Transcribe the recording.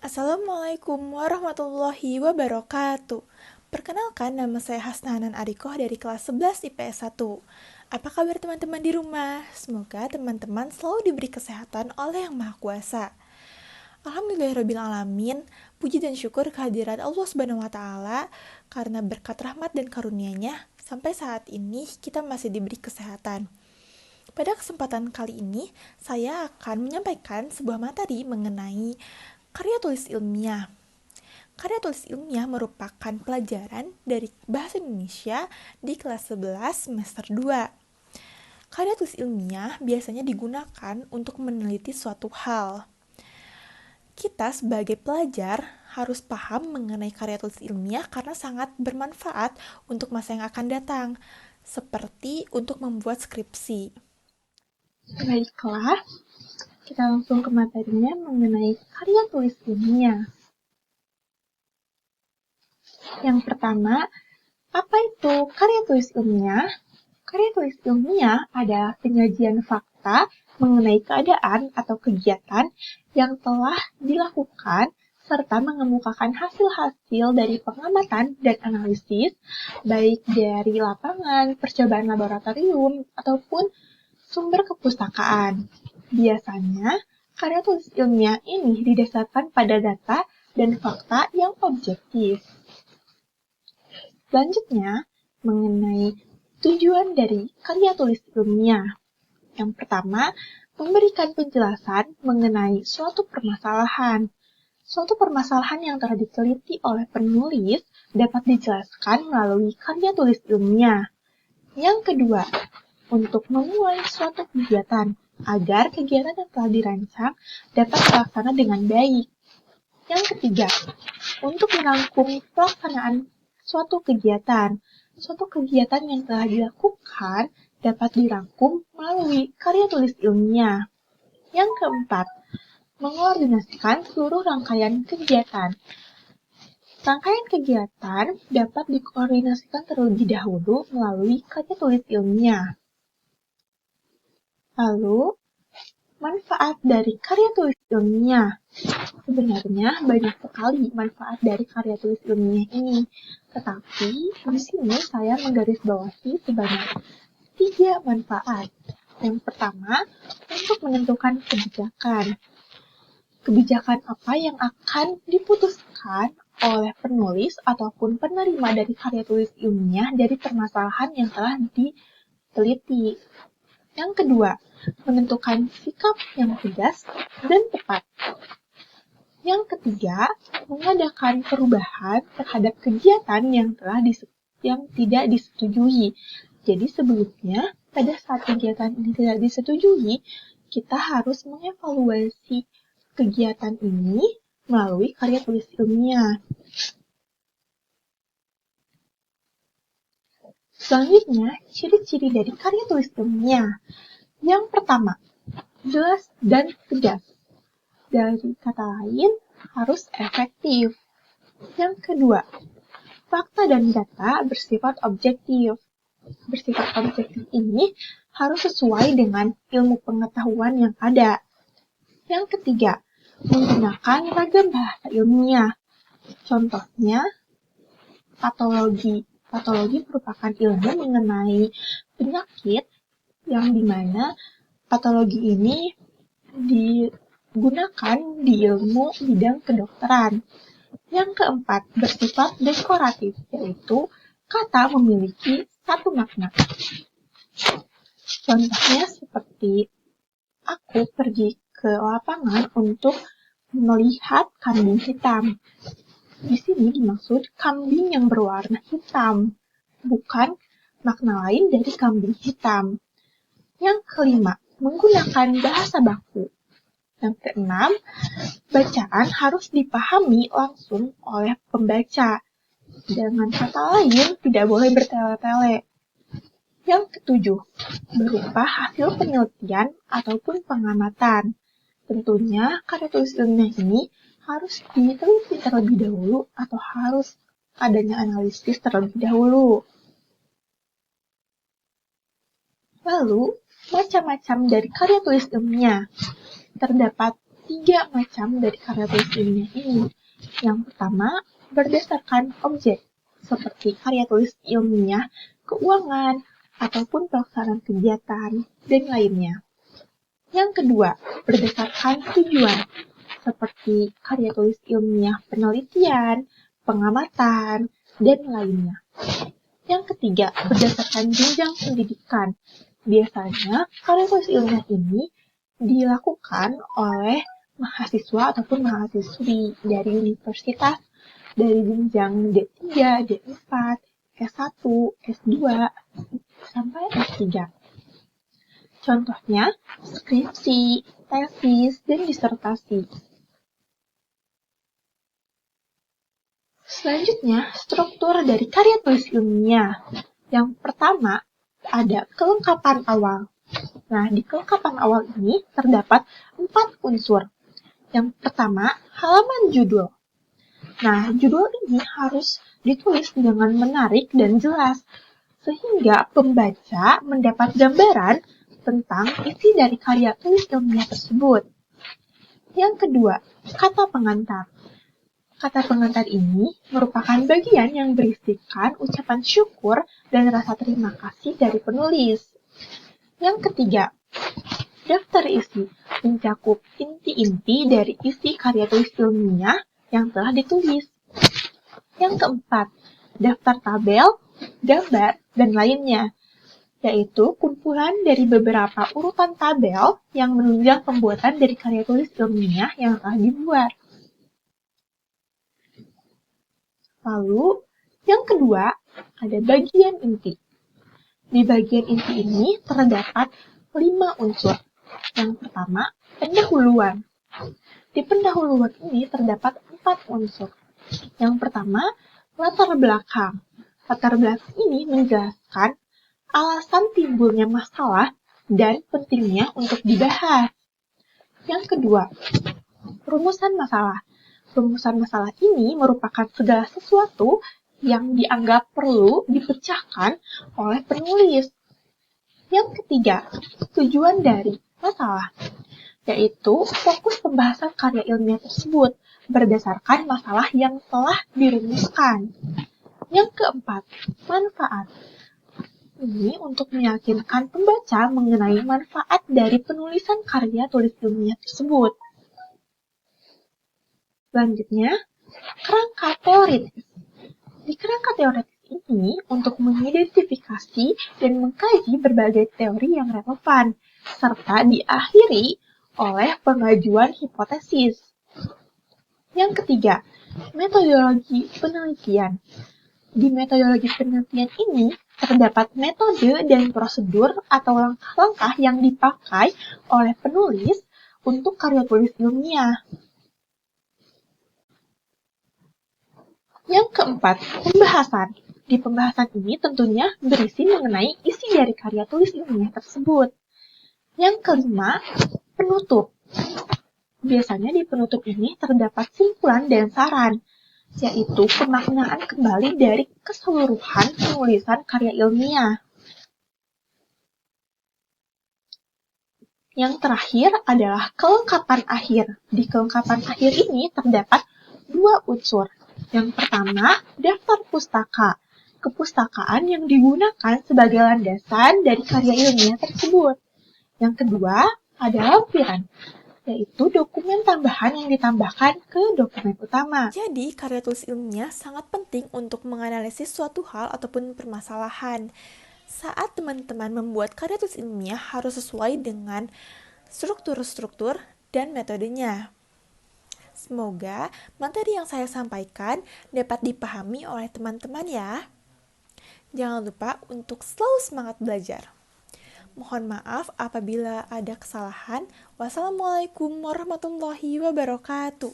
Assalamualaikum warahmatullahi wabarakatuh. Perkenalkan, nama saya Hasnahanan Arikoh dari kelas 11 IPS 1. Apa kabar teman-teman di rumah? Semoga teman-teman selalu diberi kesehatan oleh Yang Maha Kuasa. Alhamdulillahirrabbilalamin, puji dan syukur kehadirat Allah Subhanahu wa Ta'ala karena berkat rahmat dan karunia-Nya sampai saat ini kita masih diberi kesehatan. Pada kesempatan kali ini, saya akan menyampaikan sebuah materi mengenai karya tulis ilmiah. Karya tulis ilmiah merupakan pelajaran dari Bahasa Indonesia di kelas 11 semester 2. Karya tulis ilmiah biasanya digunakan untuk meneliti suatu hal. Kita sebagai pelajar harus paham mengenai karya tulis ilmiah karena sangat bermanfaat untuk masa yang akan datang, seperti untuk membuat skripsi. Baiklah, kita langsung ke materinya mengenai karya tulis ilmiah. Yang pertama, apa itu karya tulis ilmiah? Karya tulis ilmiah adalah penyajian fakta mengenai keadaan atau kegiatan yang telah dilakukan serta mengemukakan hasil-hasil dari pengamatan dan analisis, baik dari lapangan, percobaan laboratorium, ataupun sumber kepustakaan. Biasanya, karya tulis ilmiah ini didasarkan pada data dan fakta yang objektif. Selanjutnya, mengenai tujuan dari karya tulis ilmiah. Yang pertama, memberikan penjelasan mengenai suatu permasalahan. Suatu permasalahan yang telah diteliti oleh penulis dapat dijelaskan melalui karya tulis ilmiah. Yang kedua, untuk memulai suatu kegiatan agar kegiatan yang telah dirancang dapat terlaksana dengan baik. Yang ketiga, untuk merangkum pelaksanaan suatu kegiatan. Suatu kegiatan yang telah dilakukan dapat dirangkum melalui karya tulis ilmiah. Yang keempat, mengkoordinasikan seluruh rangkaian kegiatan. Rangkaian kegiatan dapat dikoordinasikan terlebih dahulu melalui karya tulis ilmiah. Lalu, manfaat dari karya tulis ilmiah. Sebenarnya banyak sekali manfaat dari karya tulis ilmiah ini, tetapi di sini saya menggarisbawahi sebanyak 3 manfaat. Yang pertama, untuk menentukan kebijakan. Kebijakan apa yang akan diputuskan oleh penulis ataupun penerima dari karya tulis ilmiah dari permasalahan yang telah diteliti. Yang kedua, menentukan sikap yang tegas dan tepat. Yang ketiga, mengadakan perubahan terhadap kegiatan yang tidak disetujui. Jadi sebelumnya, pada saat kegiatan ini tidak disetujui, kita harus mengevaluasi kegiatan ini melalui karya tulis ilmiah. Selanjutnya, ciri-ciri dari karya tulis ilmiah. Yang pertama, jelas dan tegas. Dari kata lain, harus efektif. Yang kedua, fakta dan data bersifat objektif. Bersifat objektif ini harus sesuai dengan ilmu pengetahuan yang ada. Yang ketiga, menggunakan ragam bahasa ilmiah. Contohnya, patologi. Patologi merupakan ilmu mengenai penyakit yang dimana patologi ini digunakan di ilmu bidang kedokteran. Yang keempat, bersifat dekoratif, yaitu kata memiliki satu makna. Contohnya seperti aku pergi ke lapangan untuk melihat kambing hitam. Di sini dimaksud kambing yang berwarna hitam, bukan makna lain dari kambing hitam. Yang kelima, menggunakan bahasa baku. Yang keenam, bacaan harus dipahami langsung oleh pembaca. Dengan kata lain, tidak boleh bertele-tele. Yang ketujuh, berupa hasil penelitian ataupun pengamatan. Tentunya, karya tulis ilmiah ini harus diteliti terlebih dahulu atau harus adanya analisis terlebih dahulu. Lalu, macam-macam dari karya tulis ilmiah. Terdapat tiga macam dari karya tulis ilmiah ini. Yang pertama, berdasarkan objek, seperti karya tulis ilmiah, keuangan, ataupun pelaksanaan kegiatan, dan lainnya. Yang kedua, berdasarkan tujuan, seperti karya tulis ilmiah penelitian, pengamatan, dan lainnya. Yang ketiga, berdasarkan jenjang pendidikan. Biasanya, karya tulis ilmiah ini dilakukan oleh mahasiswa ataupun mahasiswi dari universitas dari jenjang D3, D4, S1, S2, sampai S3. Contohnya, skripsi, tesis, dan disertasi. Selanjutnya, struktur dari karya tulis ilmiah. Yang pertama, ada kelengkapan awal. Nah, di kelengkapan awal ini terdapat 4 unsur. Yang pertama, halaman judul. Nah, judul ini harus ditulis dengan menarik dan jelas, sehingga pembaca mendapat gambaran tentang isi dari karya tulis ilmiah tersebut. Yang kedua, kata pengantar. Kata pengantar ini merupakan bagian yang berisikan ucapan syukur dan rasa terima kasih dari penulis. Yang ketiga, daftar isi mencakup inti-inti dari isi karya tulis ilmiah yang telah ditulis. Yang keempat, daftar tabel, gambar, dan lainnya, yaitu kumpulan dari beberapa urutan tabel yang menunjang pembuatan dari karya tulis ilmiah yang telah dibuat. Lalu, yang kedua, ada bagian inti. Di bagian inti ini terdapat 5 unsur. Yang pertama, pendahuluan. Di pendahuluan ini terdapat 4 unsur. Yang pertama, latar belakang. Latar belakang ini menjelaskan alasan timbulnya masalah dan pentingnya untuk dibahas. Yang kedua, rumusan masalah. Rumusan masalah ini merupakan segala sesuatu yang dianggap perlu dipecahkan oleh penulis. Yang ketiga, tujuan dari masalah, yaitu fokus pembahasan karya ilmiah tersebut berdasarkan masalah yang telah dirumuskan. Yang keempat, manfaat. Ini untuk meyakinkan pembaca mengenai manfaat dari penulisan karya tulis ilmiah tersebut. Selanjutnya, kerangka teoritis. Di kerangka teoritis ini untuk mengidentifikasi dan mengkaji berbagai teori yang relevan, serta diakhiri oleh pengajuan hipotesis. Yang ketiga, metodologi penelitian. Di metodologi penelitian ini terdapat metode dan prosedur atau langkah-langkah yang dipakai oleh penulis untuk karya tulis ilmiah. Yang keempat, pembahasan. Di pembahasan ini tentunya berisi mengenai isi dari karya tulis ilmiah tersebut. Yang kelima, penutup. Biasanya di penutup ini terdapat simpulan dan saran, yaitu pemaknaan kembali dari keseluruhan penulisan karya ilmiah. Yang terakhir adalah kelengkapan akhir. Di kelengkapan akhir ini terdapat 2 unsur. Yang pertama, daftar pustaka. Kepustakaan yang digunakan sebagai landasan dari karya ilmiah tersebut. Yang kedua, ada lampiran, yaitu dokumen tambahan yang ditambahkan ke dokumen utama. Jadi, karya tulis ilmiah sangat penting untuk menganalisis suatu hal ataupun permasalahan. Saat teman-teman membuat karya tulis ilmiah harus sesuai dengan struktur-struktur dan metodenya. Semoga materi yang saya sampaikan dapat dipahami oleh teman-teman ya. Jangan lupa untuk selalu semangat belajar. Mohon maaf apabila ada kesalahan. Wassalamualaikum warahmatullahi wabarakatuh.